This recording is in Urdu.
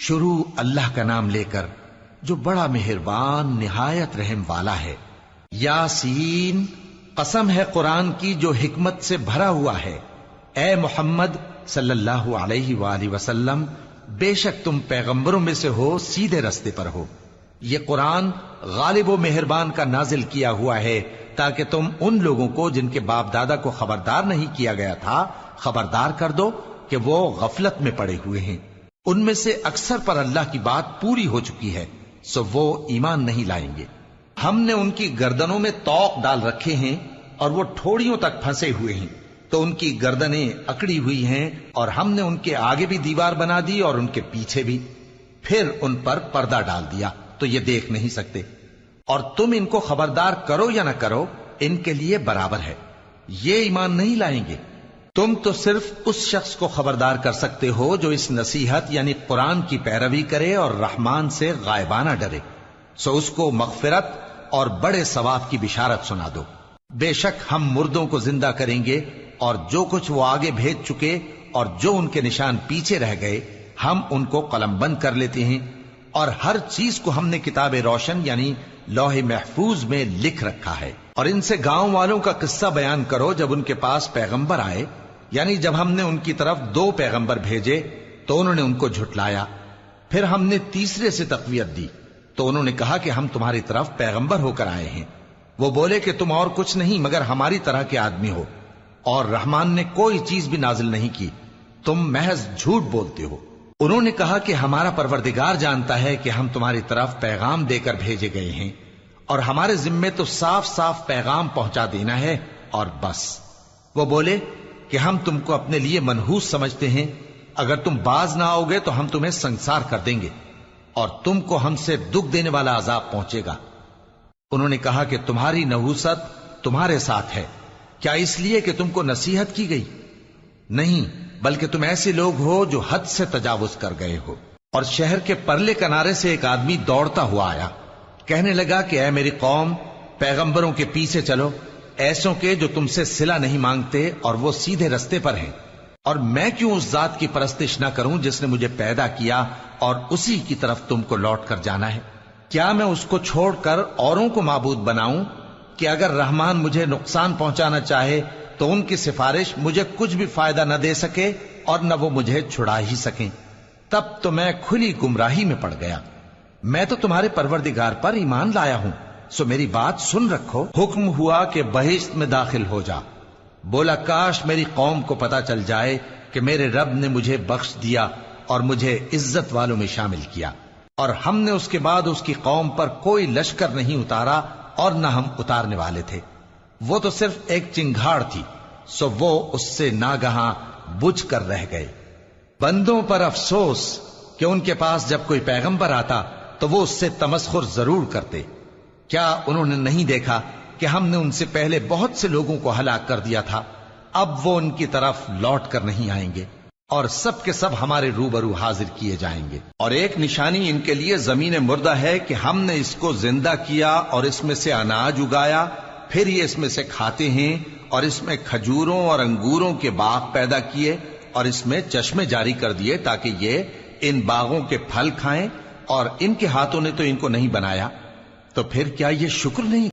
شروع اللہ کا نام لے کر جو بڑا مہربان نہایت رحم والا ہے۔ یاسین، قسم ہے قرآن کی جو حکمت سے بھرا ہوا ہے۔ اے محمد صلی اللہ علیہ وآلہ وسلم، بے شک تم پیغمبروں میں سے ہو، سیدھے رستے پر ہو۔ یہ قرآن غالب و مہربان کا نازل کیا ہوا ہے تاکہ تم ان لوگوں کو جن کے باپ دادا کو خبردار نہیں کیا گیا تھا خبردار کر دو کہ وہ غفلت میں پڑے ہوئے ہیں۔ ان میں سے اکثر پر اللہ کی بات پوری ہو چکی ہے، سو وہ ایمان نہیں لائیں گے۔ ہم نے ان کی گردنوں میں طوق ڈال رکھے ہیں اور وہ ٹھوڑیوں تک پھنسے ہوئے ہیں، تو ان کی گردنیں اکڑی ہوئی ہیں، اور ہم نے ان کے آگے بھی دیوار بنا دی اور ان کے پیچھے بھی، پھر ان پر پردہ ڈال دیا تو یہ دیکھ نہیں سکتے۔ اور تم ان کو خبردار کرو یا نہ کرو، ان کے لیے برابر ہے، یہ ایمان نہیں لائیں گے۔ تم تو صرف اس شخص کو خبردار کر سکتے ہو جو اس نصیحت یعنی قرآن کی پیروی کرے اور رحمان سے غائبانہ ڈرے، سو اس کو مغفرت اور بڑے ثواب کی بشارت سنا دو۔ بے شک ہم مردوں کو زندہ کریں گے، اور جو کچھ وہ آگے بھیج چکے اور جو ان کے نشان پیچھے رہ گئے ہم ان کو قلم بند کر لیتے ہیں، اور ہر چیز کو ہم نے کتاب روشن یعنی لوح محفوظ میں لکھ رکھا ہے۔ اور ان سے گاؤں والوں کا قصہ بیان کرو جب ان کے پاس پیغمبر آئے، یعنی جب ہم نے ان کی طرف 2 پیغمبر بھیجے تو انہوں نے ان کو جھٹلایا، پھر ہم نے تیسرے سے تقویت دی تو انہوں نے کہا کہ ہم تمہاری طرف پیغمبر ہو کر آئے ہیں۔ وہ بولے کہ تم اور کچھ نہیں مگر ہماری طرح کے آدمی ہو، اور رحمان نے کوئی چیز بھی نازل نہیں کی، تم محض جھوٹ بولتے ہو۔ انہوں نے کہا کہ ہمارا پروردگار جانتا ہے کہ ہم تمہاری طرف پیغام دے کر بھیجے گئے ہیں، اور ہمارے ذمے تو صاف صاف پیغام پہنچا دینا ہے اور بس۔ وہ بولے کہ ہم تم کو اپنے لیے منحوس سمجھتے ہیں، اگر تم باز نہ آؤ گے تو ہم تمہیں سنسار کر دیں گے اور تم کو ہم سے دکھ دینے والا عذاب پہنچے گا۔ انہوں نے کہا کہ تمہاری نحوست تمہارے ساتھ ہے، کیا اس لیے کہ تم کو نصیحت کی گئی؟ نہیں، بلکہ تم ایسے لوگ ہو جو حد سے تجاوز کر گئے ہو۔ اور شہر کے پرلے کنارے سے ایک آدمی دوڑتا ہوا آیا، کہنے لگا کہ اے میری قوم، پیغمبروں کے پیچھے چلو، ایسوں کے جو تم سے صلہ نہیں مانگتے اور وہ سیدھے رستے پر ہیں۔ اور میں کیوں اس ذات کی پرستش نہ کروں جس نے مجھے پیدا کیا اور اسی کی طرف تم کو لوٹ کر جانا ہے؟ کیا میں اس کو چھوڑ کر اوروں کو معبود بناؤں کہ اگر رحمان مجھے نقصان پہنچانا چاہے تو ان کی سفارش مجھے کچھ بھی فائدہ نہ دے سکے اور نہ وہ مجھے چھڑا ہی سکیں؟ تب تو میں کھلی گمراہی میں پڑ گیا۔ میں تو تمہارے پروردگار پر ایمان لایا ہوں، سو میری بات سن رکھو۔ حکم ہوا کہ بہشت میں داخل ہو جا۔ بولا کاش میری قوم کو پتا چل جائے کہ میرے رب نے مجھے بخش دیا اور مجھے عزت والوں میں شامل کیا، اور ہم نے اس کے بعد اس کی قوم پر کوئی لشکر نہیں اتارا اور نہ ہم اتارنے والے تھے۔ وہ تو صرف ایک چنگھاڑ تھی، سو وہ اس سے ناگہاں بجھ کر رہ گئے۔ بندوں پر افسوس کہ ان کے پاس جب کوئی پیغمبر آتا تو وہ اس سے تمسخر ضرور کرتے۔ کیا انہوں نے نہیں دیکھا کہ ہم نے ان سے پہلے بہت سے لوگوں کو ہلاک کر دیا تھا؟ اب وہ ان کی طرف لوٹ کر نہیں آئیں گے، اور سب کے سب ہمارے روبرو حاضر کیے جائیں گے۔ اور ایک نشانی ان کے لیے زمین مردہ ہے کہ ہم نے اس کو زندہ کیا اور اس میں سے اناج اگایا، پھر یہ اس میں سے کھاتے ہیں، اور اس میں کھجوروں اور انگوروں کے باغ پیدا کیے اور اس میں چشمے جاری کر دیے تاکہ یہ ان باغوں کے پھل کھائیں، اور ان کے ہاتھوں نے تو ان کو نہیں بنایا، تو پھر کیا یہ شکر نہیں